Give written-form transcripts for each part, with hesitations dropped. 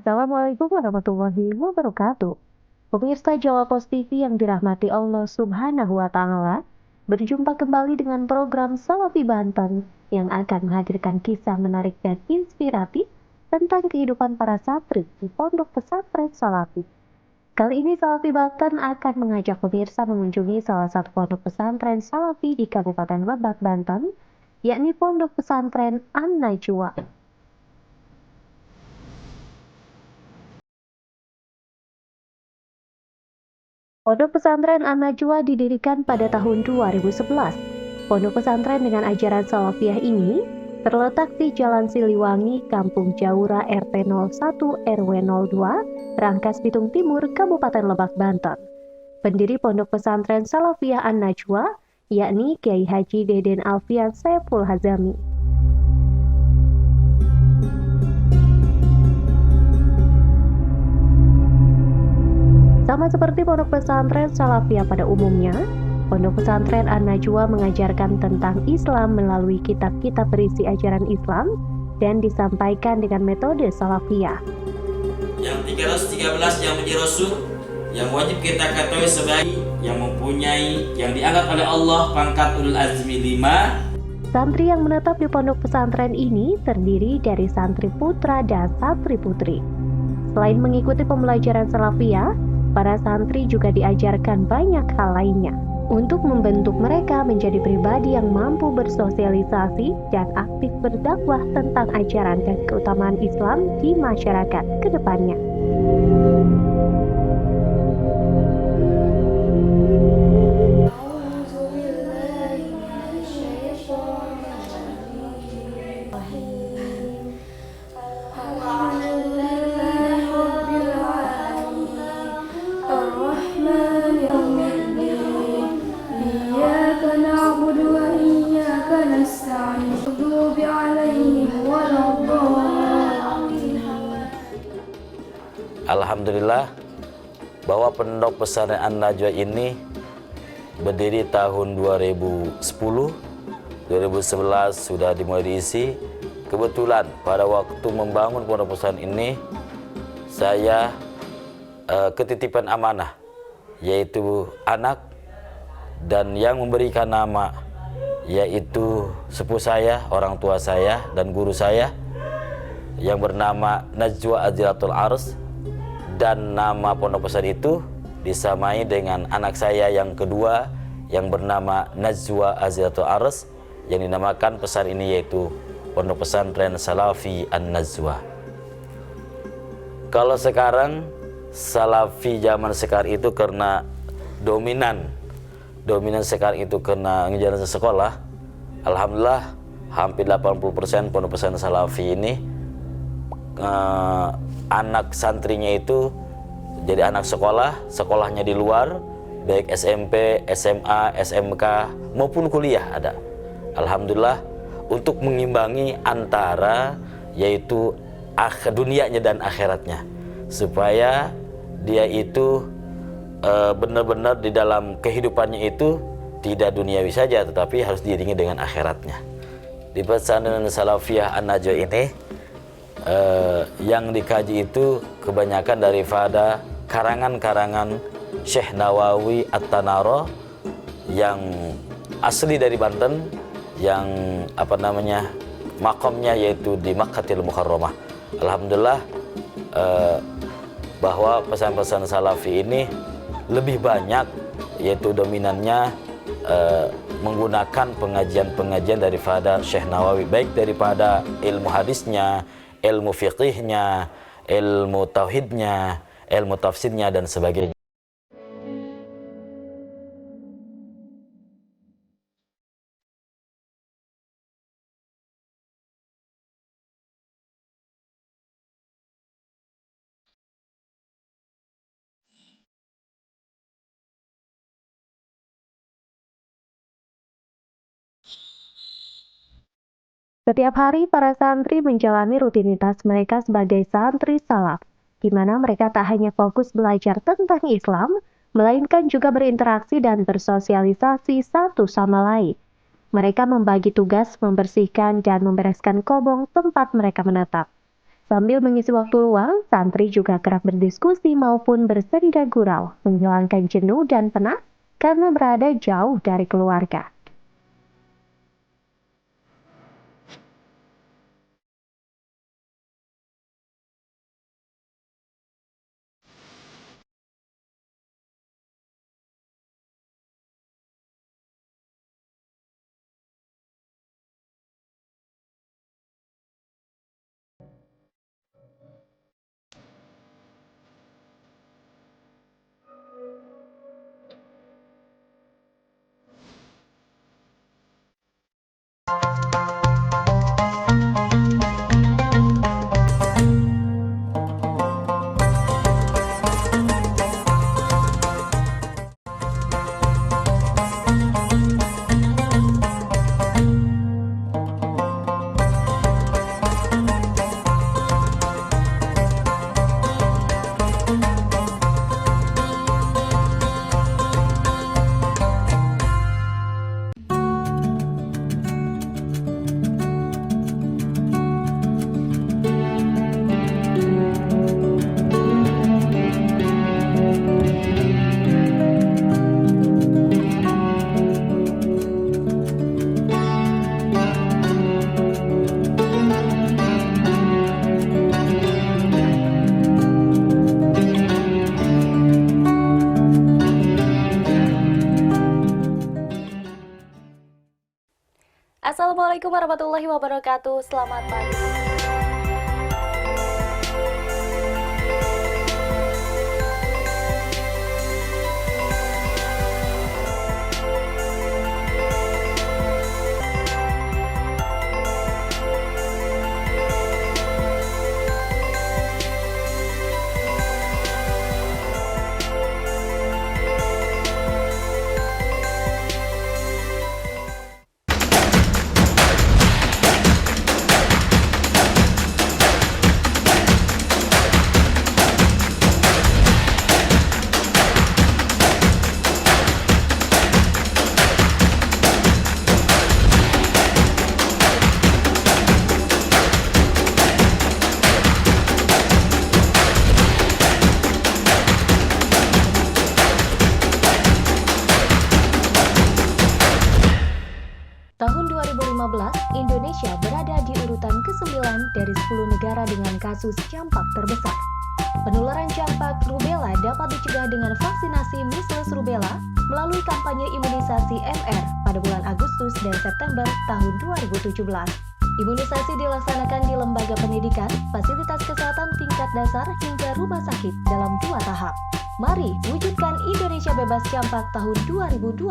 Assalamualaikum warahmatullahi wabarakatuh. Pemirsa Jawa Pos TV yang dirahmati Allah Subhanahu wa Ta'ala, berjumpa kembali dengan program Salafi Banten yang akan menghadirkan kisah menarik dan inspiratif tentang kehidupan para santri di Pondok Pesantren Salafi. Kali ini Salafi Banten akan mengajak pemirsa mengunjungi salah satu pondok pesantren Salafi di Kabupaten Lebak, Banten, yakni Pondok Pesantren An-Najwa. Pondok Pesantren An-Najwa didirikan pada tahun 2011. Pondok pesantren dengan ajaran salafiyah ini terletak di Jalan Siliwangi, Kampung Jaura, RT 01 RW 02, Rangkas Bitung Timur, Kabupaten Lebak, Banten. Pendiri Pondok Pesantren Salafiyah An-Najwa yakni Kiai Haji Deden Alfian Saiful Hazami. Sama seperti pondok pesantren Salafiyah pada umumnya, Pondok Pesantren An-Najwa mengajarkan tentang Islam melalui kitab-kitab berisi ajaran Islam dan disampaikan dengan metode Salafiyah. Yang 313 yang menjadi Rasul, yang wajib kita ketahui sebagai yang mempunyai, yang dianggap oleh Allah pangkat ulul azmi 5. Santri yang menetap di pondok pesantren ini terdiri dari santri putra dan santri putri. Selain mengikuti pembelajaran Salafiyah, para santri juga diajarkan banyak hal lainnya untuk membentuk mereka menjadi pribadi yang mampu bersosialisasi dan aktif berdakwah tentang ajaran dan keutamaan Islam di masyarakat ke depannya. Alhamdulillah bahwa Pondok Pesantren An-Najwa ini berdiri tahun 2010, 2011 sudah dimulai diisi. Kebetulan pada waktu membangun pondok pesantren ini saya ketitipan amanah, yaitu anak, dan yang memberikan nama yaitu sepuh saya, orang tua saya dan guru saya yang bernama Najwa Aziratul Ars. Dan nama pondok pesantren itu disamai dengan anak saya yang kedua yang bernama Najwa Aziratul Ars, yang dinamakan pesantren ini yaitu Pondok Pesantren Salafi An-Najwa. Kalau sekarang Salafi zaman sekarang itu karena dominan sekarang itu karena ngejalan sekolah. Alhamdulillah hampir 80% pondok pesantren Salafi ini anak santrinya itu jadi anak sekolahnya di luar, baik SMP, SMA, SMK maupun kuliah ada. Alhamdulillah untuk mengimbangi antara yaitu dunianya dan akhiratnya, supaya dia itu benar-benar di dalam kehidupannya itu tidak duniawi saja tetapi harus diiringi dengan akhiratnya. Di pesantren Salafiyah An-Najwa ini yang dikaji itu kebanyakan daripada karangan-karangan Syekh Nawawi At-Tanaro yang asli dari Banten, yang makamnya yaitu di Makkatil Mukarramah. Alhamdulillah bahwa pesan-pesan Salafi ini lebih banyak, yaitu dominannya menggunakan pengajian-pengajian daripada Syekh Nawawi, baik daripada ilmu hadisnya, ilmu fiqihnya, ilmu tauhidnya, ilmu tafsirnya dan sebagainya. Setiap hari para santri menjalani rutinitas mereka sebagai santri salaf, di mana mereka tak hanya fokus belajar tentang Islam, melainkan juga berinteraksi dan bersosialisasi satu sama lain. Mereka membagi tugas membersihkan dan membereskan kobong tempat mereka menetap. Sambil mengisi waktu luang, santri juga kerap berdiskusi maupun berseri gurau, menghilangkan jenuh dan penat karena berada jauh dari keluarga. Assalamualaikum warahmatullahi wabarakatuh. Selamat pagi. Tahun 2015, Indonesia berada di urutan ke-9 dari 10 negara dengan kasus campak terbesar. Penularan campak rubella dapat dicegah dengan vaksinasi measles rubella melalui kampanye imunisasi MR pada bulan Agustus dan September tahun 2017. Imunisasi dilaksanakan di lembaga pendidikan, fasilitas kesehatan tingkat dasar hingga rumah sakit dalam 2 tahap. Mari wujudkan Indonesia bebas campak tahun 2020.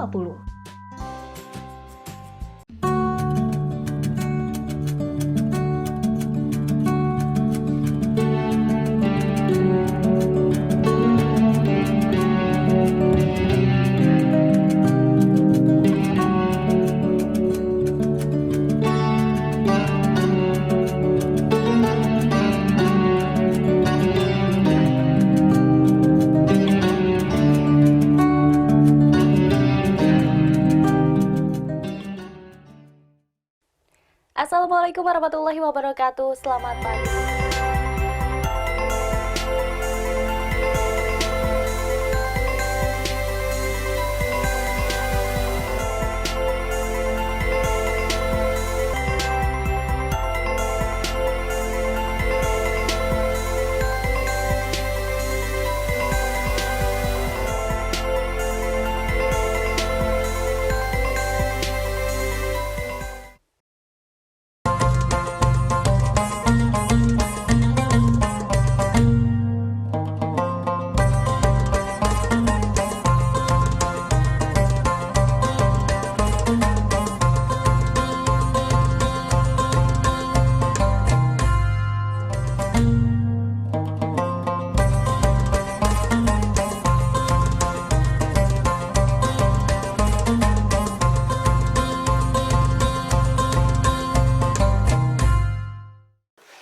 Assalamualaikum warahmatullahi wabarakatuh. Selamat pagi.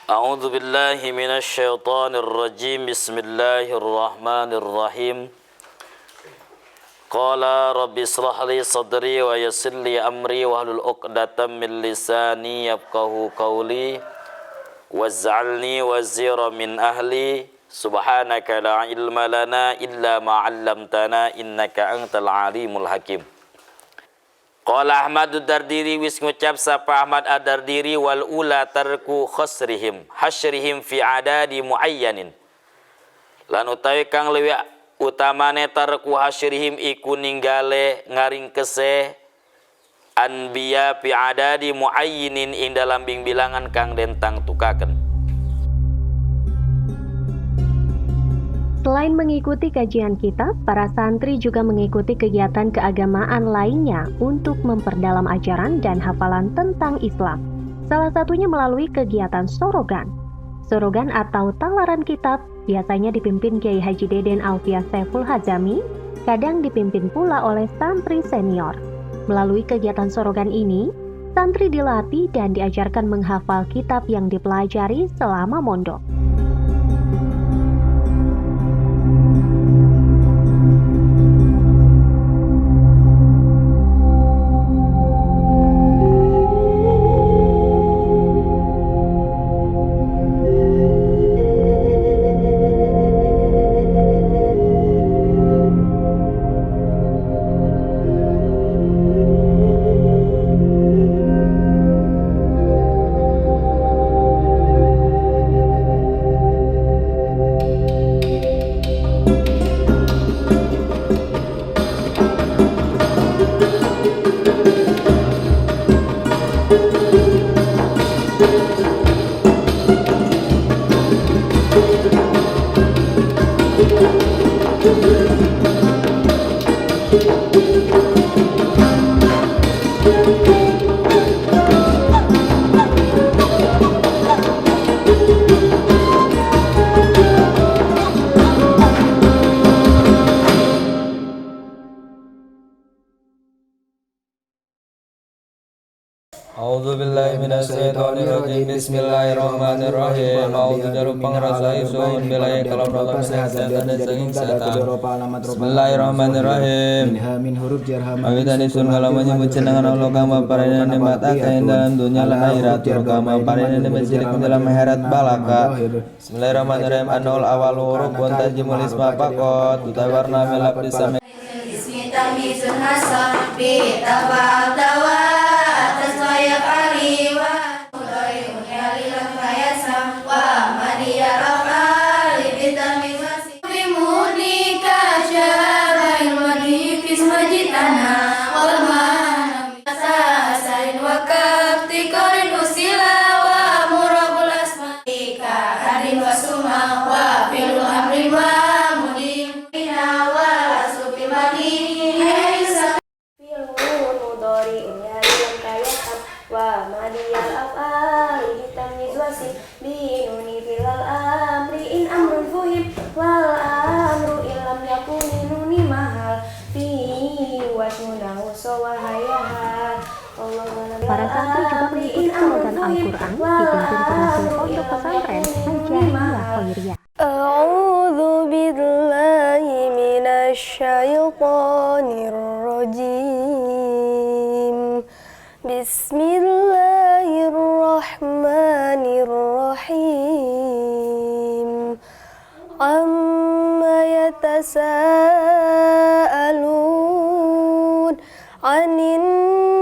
A'udzu billahi minasyaitonir rajim. Bismillahirrahmanirrahim. Qala rabbi ishrah li sadri wa yassir li amri wahlul 'uqdatam min lisani yafqahu qawli. waj'alni wazira min ahli subhanaka la ilma lana illa ma 'allamtana innaka antal alimul hakim. Qala Ahmad ad-Dardiri, wis ngucap sapa Ahmad ad-Dardiri, wal ula tarku hasyrihim fi adadi muayyanin. Lan utawi kang leuwih utamane tarku hasyrihim iku ninggale ngaringkese anbiya fi adadi muayyinin ing dalam bilangan kang dentang tukaken. Selain mengikuti kajian kitab, para santri juga mengikuti kegiatan keagamaan lainnya untuk memperdalam ajaran dan hafalan tentang Islam. Salah satunya melalui kegiatan sorogan. Sorogan atau talaran kitab biasanya dipimpin Kiai Haji Deden Alfiah Saiful Hazami, kadang dipimpin pula oleh santri senior. Melalui kegiatan sorogan ini, santri dilatih dan diajarkan menghafal kitab yang dipelajari selama mondok. A'udzu billahi minasyaitonir rajim. Bismillahirrahmanirrahim. A'udzu jarum pangrasa isun billahi kalam rotan setan dan sing setan. Bismillahirrahmanirrahim. Awitan isun kalamanya mencenangan Allah kama parenan nikmat akain dalam dunia lan akhirat kama parenan masjid dalam akhirat balaka. Bismillahirrahmanirrahim. Anul awal huruf wa tajimul isma faqat tutawarna milab disami. Bismillahirrahmanirrahim. Hasa bi tawa ya kariwa mudai unyalilah kayasa wa madia afali bitami masih bimudika syarail madifis majitana wal manam asarin wa kaftikorin usila wa murabul asma'ika harin wa suma wa filu amri wa mudim ina wa asupil madini haisa filu mudari wa madiyal af'ali bitamyiz wasif binuni filal amri in amrun fuhim wal amru illam yakuni nuni mahal fi wasmunahu sawahayahat. Para santri juga mengikuti sorogan Al-Quran dipimpin pengasuh pondok pesantren Hajahiyah Khairiyah. A'udzu billahi minasy syaithanir rajim. Bismillahirrahmanirrahim. Amma yatasaalun 'anin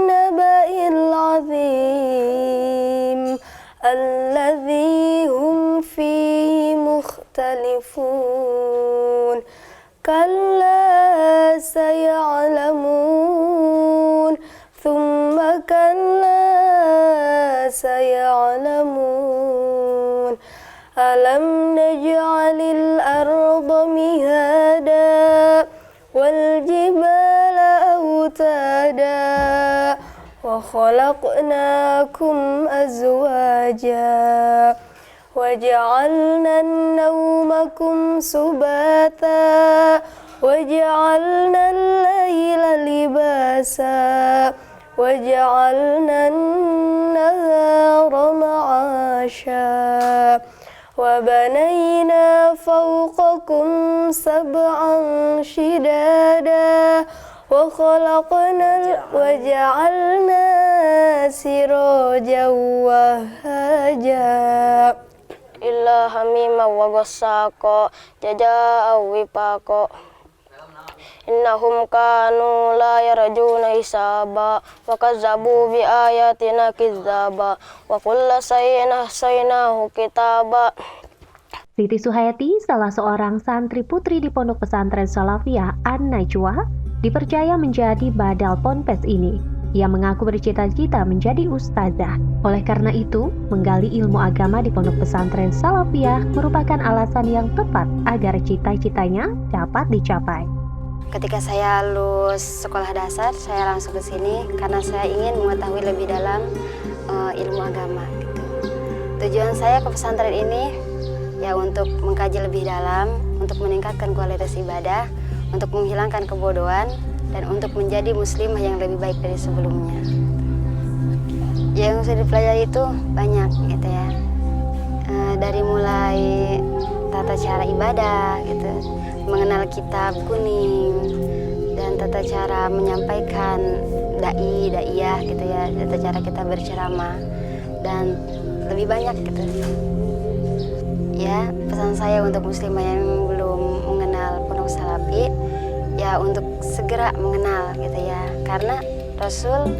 naba'il 'azim alladzi hum fihi mukhtalifun. Kalla saya'lamun thumma kalla saya'lamun. Alam naj'alil arda mihada wal jibala autada wa khalaqnakum azwaja wa ja'alna nawmakum subata wa ja'alna al-layla libasa wa ja'alna an-nahara ma'asha wa banayna fawqakum sab'an shidada wa khalaqna wa ja'alna siraja wahaja illa hamima wa ghassaqo jaja wipaqo innahum kanu la yarjuna hisaba wa kazzabu bi ayatina kizzaba wa kullu shay'in ahsaynahu kitaba. Siti Suhayati, salah seorang santri putri di Pondok Pesantren Salafiyah An-Najwa, dipercaya menjadi badal ponpes ini. Ia mengaku bercita-cita menjadi ustazah. Oleh karena itu, menggali ilmu agama di Pondok Pesantren Salafiyah merupakan alasan yang tepat agar cita-citanya dapat dicapai. Ketika saya lulus sekolah dasar, saya langsung ke sini karena saya ingin mengetahui lebih dalam ilmu agama. Gitu. Tujuan saya ke pesantren ini ya untuk mengkaji lebih dalam, untuk meningkatkan kualitas ibadah, untuk menghilangkan kebodohan, dan untuk menjadi muslimah yang lebih baik dari sebelumnya. Yang sudah dipelajari itu banyak, gitu ya. Dari mulai tata cara ibadah, gitu, mengenal kitab kuning, dan tata cara menyampaikan daiyah, gitu ya, tata cara kita berceramah, dan lebih banyak, gitu. Ya, pesan saya untuk muslimah yang belum mengenal Pondok Salafi, ya untuk segera mengenal, gitu ya, karena Rasul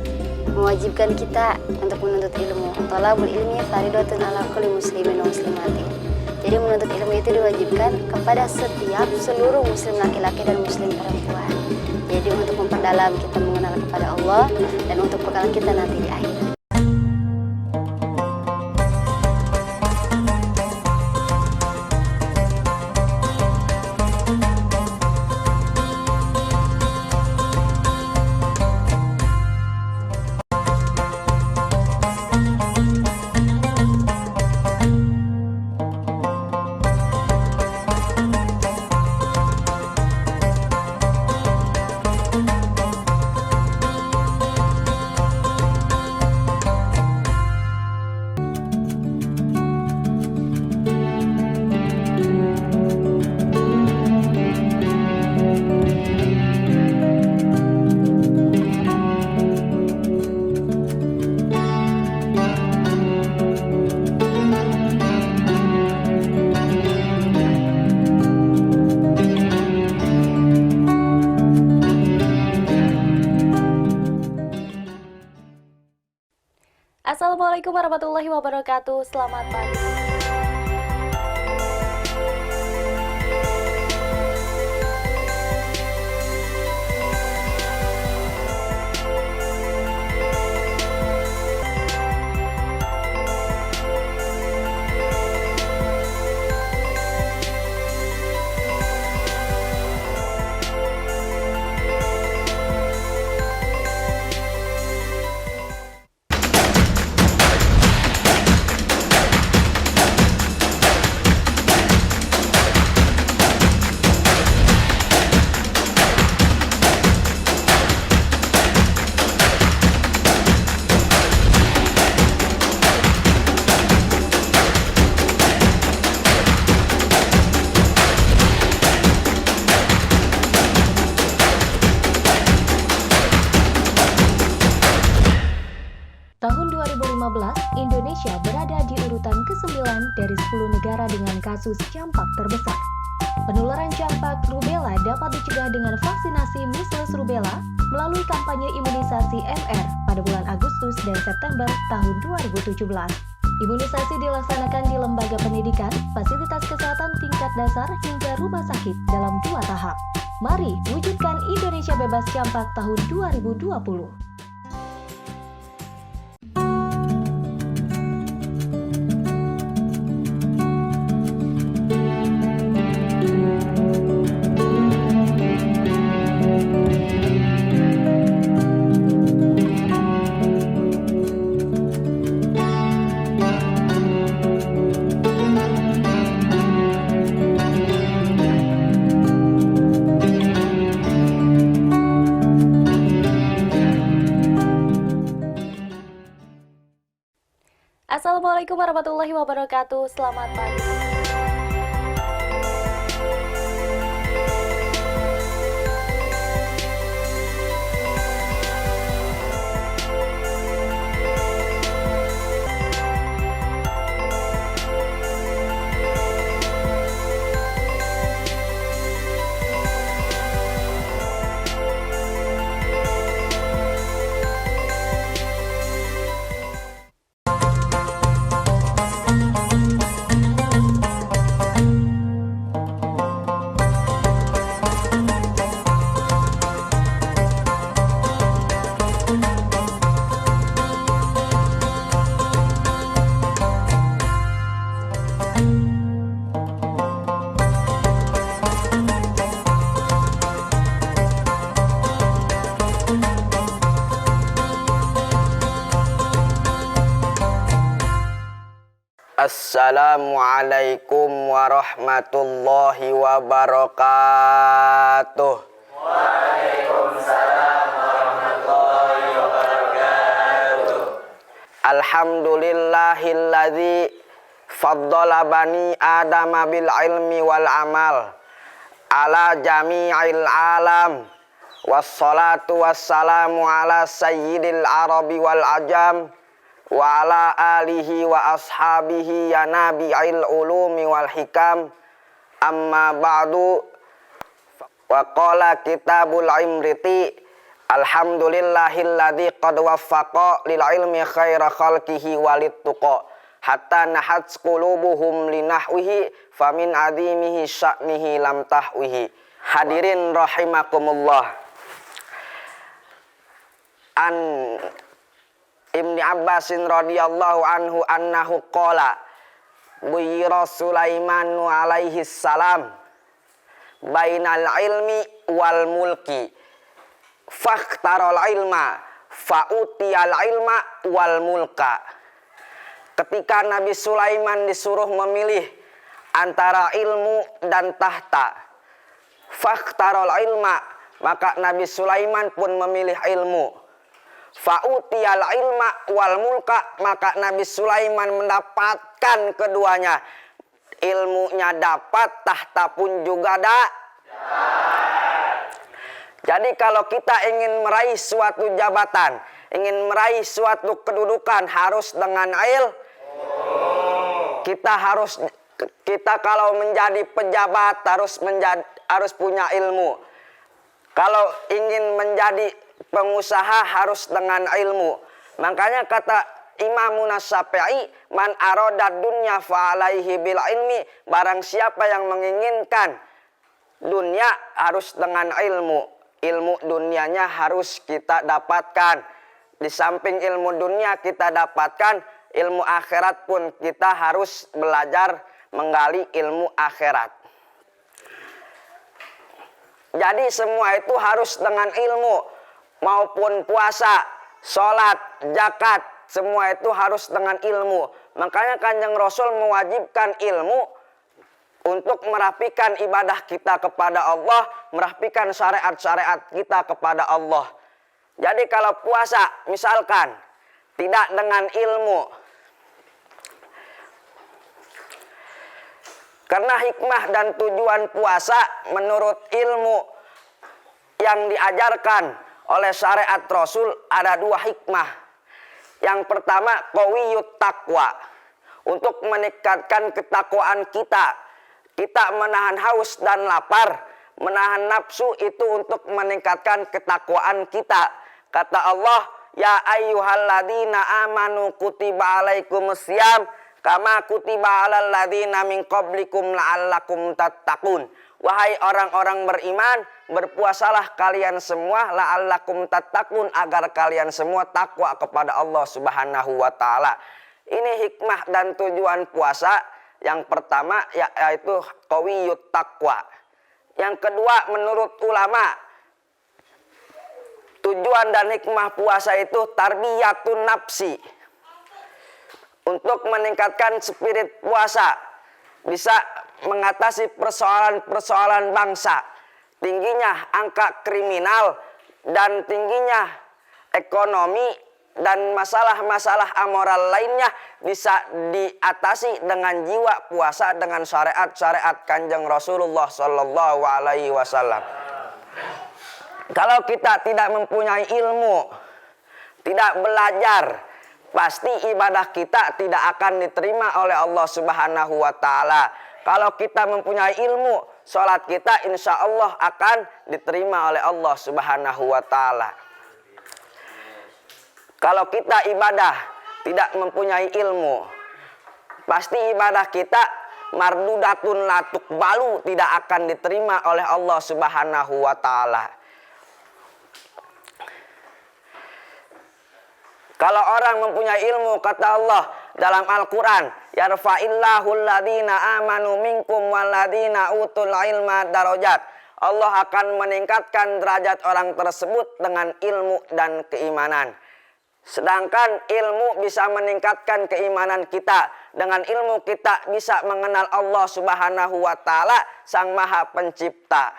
mewajibkan kita untuk menuntut ilmu. Thalabul ilmi fardhatun ala kulli muslimin wa muslimatin. Jadi menuntut ilmu itu diwajibkan kepada setiap seluruh muslim laki-laki dan muslim perempuan. Jadi untuk memperdalam kita mengenal kepada Allah dan untuk bekal kita nanti di akhirat. Assalamualaikum warahmatullahi wabarakatuh. Selamat pagi. Tahun 2015, Indonesia berada di urutan ke-9 dari 10 negara dengan kasus campak terbesar. Penularan campak rubella dapat dicegah dengan vaksinasi measles rubella melalui kampanye imunisasi MR pada bulan Agustus dan September tahun 2017. Imunisasi dilaksanakan di lembaga pendidikan, fasilitas kesehatan tingkat dasar hingga rumah sakit dalam 2 tahap. Mari wujudkan Indonesia bebas campak tahun 2020. Assalamualaikum warahmatullahi wabarakatuh. Selamat pagi. Assalamualaikum warahmatullahi wabarakatuh. Waalaikumsalam warahmatullahi wabarakatuh. Alhamdulillahilladzi faddala bani adama bil ilmi wal amal ala jami'il alam. Wassalatu wassalamu ala sayyidil arabi wal ajam wa ala alihi wa ashabihi ya nabi'il ulumi wal hikam. Amma ba'du. Wa qala kitabul imriti alhamdulillahilladzi qad waffaqa lil ilmi khaira khalqihi walit tuqa hatta nahat qulubuhum linahwihi famin adimihi sya'nihi lam tahwihi. Hadirin rahimakumullah. An Ibni Abbasin radhiyallahu anhu annahu qala buyira Sulaimanu alaihi salam bainal ilmi wal mulki fakhtarul ilma fa'utiyal ilma wal mulka. Ketika Nabi Sulaiman disuruh memilih antara ilmu dan tahta, fakhtarul ilma, maka Nabi Sulaiman pun memilih ilmu. Fa'utiyal ilma wal mulka, maka Nabi Sulaiman mendapatkan keduanya. Ilmunya dapat, tahta pun juga Jadi kalau kita ingin meraih suatu jabatan, ingin meraih suatu kedudukan harus dengan kita kalau menjadi pejabat harus punya ilmu. Kalau ingin menjadi pengusaha harus dengan ilmu. Makanya kata Imam Syafi'i, man arada dunya fa alaihi bil ilmi, barang siapa yang menginginkan dunia harus dengan ilmu. Ilmu dunianya harus kita dapatkan. Di samping ilmu dunia kita dapatkan, ilmu akhirat pun kita harus belajar menggali ilmu akhirat. Jadi semua itu harus dengan ilmu. Maupun puasa, sholat, zakat, semua itu harus dengan ilmu. Makanya Kanjeng Rasul mewajibkan ilmu untuk merapikan ibadah kita kepada Allah, merapikan syariat-syariat kita kepada Allah. Jadi kalau puasa misalkan tidak dengan ilmu, karena hikmah dan tujuan puasa menurut ilmu yang diajarkan oleh syariat Rasul ada dua hikmah. Yang pertama, qawiyut taqwa, untuk meningkatkan ketakwaan kita. Kita menahan haus dan lapar, menahan nafsu itu untuk meningkatkan ketakwaan kita. Kata Allah, ya ayyuhalladzina amanu kutiba alaikumusiyam kama kutiba alal ladzina min qablikum la'allakum tattaqun. Wahai orang-orang beriman, berpuasalah kalian semua la'allakum tattaqun, agar kalian semua takwa kepada Allah Subhanahu wa taala. Ini hikmah dan tujuan puasa. Yang pertama yaitu qawiyut taqwa. Yang kedua, menurut ulama, tujuan dan hikmah puasa itu tarbiyatun nafsi. Untuk meningkatkan spirit puasa, bisa mengatasi persoalan-persoalan bangsa. Tingginya angka kriminal dan tingginya ekonomi dan masalah-masalah amoral lainnya bisa diatasi dengan jiwa puasa, dengan syariat-syariat Kanjeng Rasulullah Sallallahu Alaihi Wasallam. Kalau kita tidak mempunyai ilmu, tidak belajar, pasti ibadah kita tidak akan diterima oleh Allah Subhanahu wa taala. Kalau kita mempunyai ilmu, sholat kita insya Allah akan diterima oleh Allah Subhanahu wa taala. Kalau kita ibadah tidak mempunyai ilmu, pasti ibadah kita mardudatun la tuqbalu, tidak akan diterima oleh Allah Subhanahu wa taala. Kalau orang mempunyai ilmu, kata Allah dalam Al-Quran, yarfa'illahu alladhina amanu minkum walladhina utul ilma darajat. Allah akan meningkatkan derajat orang tersebut dengan ilmu dan keimanan. Sedangkan ilmu bisa meningkatkan keimanan kita. Dengan ilmu kita bisa mengenal Allah Subhanahu wa Ta'ala, Sang Maha Pencipta.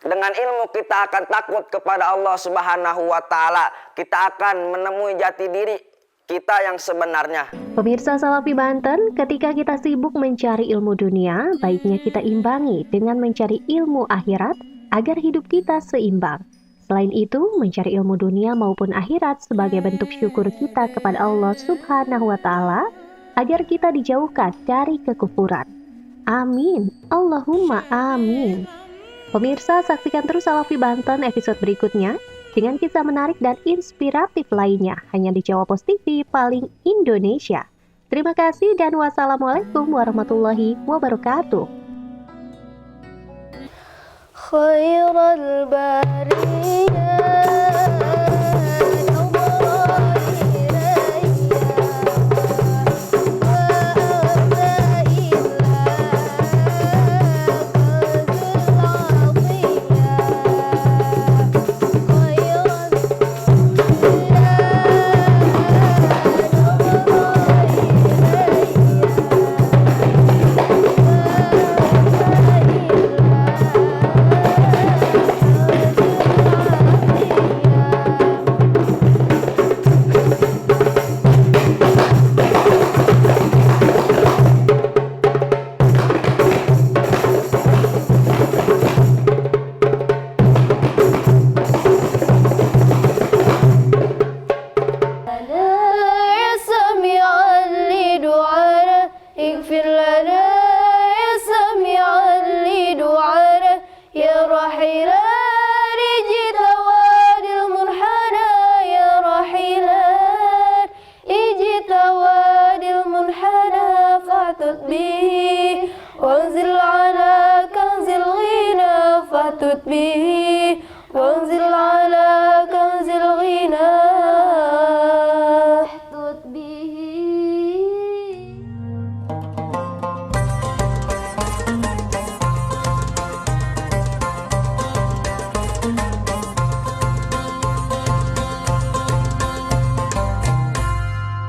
Dengan ilmu kita akan takut kepada Allah Subhanahu wa Ta'ala. Kita akan menemui jati diri kita yang sebenarnya. Pemirsa Salafi Banten, ketika kita sibuk mencari ilmu dunia, baiknya kita imbangi dengan mencari ilmu akhirat agar hidup kita seimbang. Selain itu, mencari ilmu dunia maupun akhirat sebagai bentuk syukur kita kepada Allah Subhanahu wa Ta'ala agar kita dijauhkan dari kekufuran. Amin. Allahumma amin. Pemirsa, saksikan terus Salafi Banten episode berikutnya dengan kisah menarik dan inspiratif lainnya hanya di Jawa Pos TV paling Indonesia. Terima kasih dan wassalamualaikum warahmatullahi wabarakatuh. Khairul bari